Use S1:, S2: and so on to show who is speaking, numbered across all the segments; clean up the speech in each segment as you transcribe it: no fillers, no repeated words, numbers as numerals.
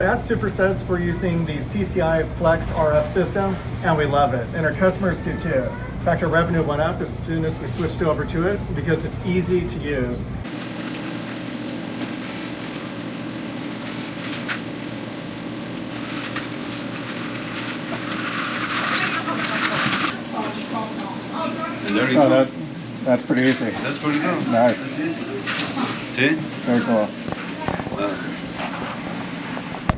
S1: At Super Suds, we're using the CCI Flex RF system, and we love it, and our customers do too. In fact, our revenue went up as soon as we switched over to it because it's easy to use.
S2: And there you go.
S1: That's pretty easy.
S2: That's pretty good.
S1: Nice.
S2: That's easy. See?
S1: Very cool.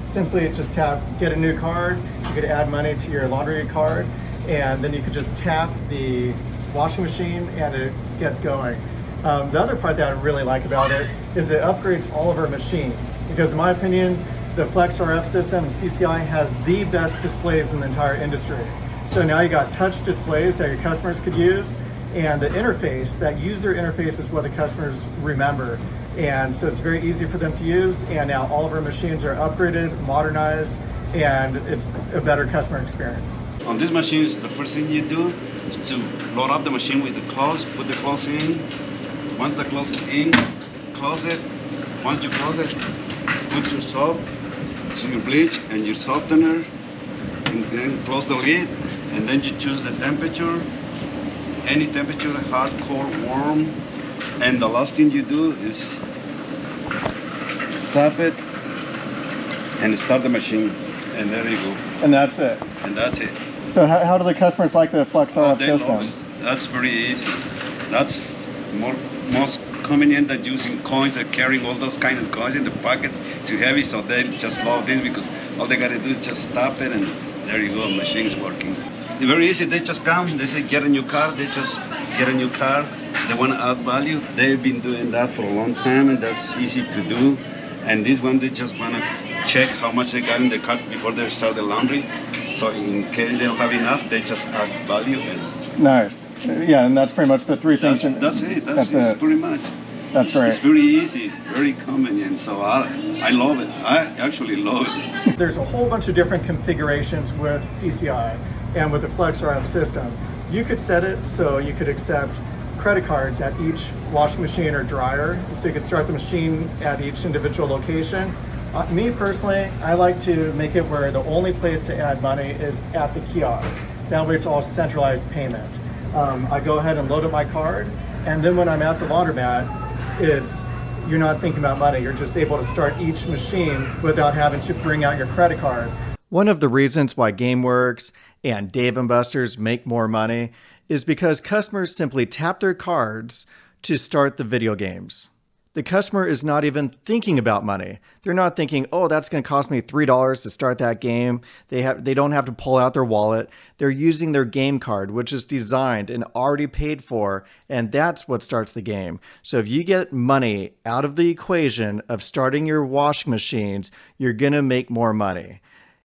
S1: Simply just tap, get a new card. You could add money to your laundry card, and then you could just tap the washing machine and it gets going. The other part that I really like about it is it upgrades all of our machines, because in my opinion, the Flex RF system, CCI, has the best displays in the entire industry. So now you got touch displays that your customers could use, and the interface, that user interface, is what the customers remember. And so it's very easy for them to use, and now all of our machines are upgraded, modernized, and it's a better customer experience.
S2: On these machines, the first thing you do is to load up the machine with the clothes, put the clothes in. Once the clothes in, close it. Once you close it, put your soap, your bleach, and your softener, and then close the lid, and then you choose the temperature, any temperature, hot, cold, warm. And the last thing you do is tap it and start the machine, and there you go.
S1: And that's it.
S2: And that's it.
S1: So how do the customers like the Flex RF system?
S2: That's pretty easy. That's most convenient than using coins and carrying all those kind of coins in the pockets too heavy. So they just love this because all they gotta do is just tap it, and there you go. The machine's working. It's very easy. They just come. They say get a new car. They just get a new car. They want to add value. They've been doing that for a long time, and that's easy to do. And this one, they just want to check how much they got in the cart before they start the laundry. So in case they don't have enough, they just add value. And
S1: nice. Yeah, and that's pretty much the three things.
S2: That's it. That's
S1: it.
S2: Pretty much.
S1: That's great.
S2: It's very easy, very convenient. So I love it. I actually love it.
S1: There's a whole bunch of different configurations with CCI and with the Flex RF system. You could set it so you could accept credit cards at each washing machine or dryer, so you could start the machine at each individual location. Me personally, I like to make it where the only place to add money is at the kiosk. That way it's all centralized payment. I go ahead and load up my card, and then when I'm at the laundromat, you're not thinking about money. You're just able to start each machine without having to bring out your credit card. One of the reasons why GameWorks and Dave & Buster's make more money is because customers simply tap their cards to start the video games. The customer is not even thinking about money. They're not thinking, oh, that's going to cost me $3 to start that game. They don't have to pull out their wallet. They're using their game card, which is designed and already paid for, and that's what starts the game. So if you get money out of the equation of starting your washing machines, you're going to make more money.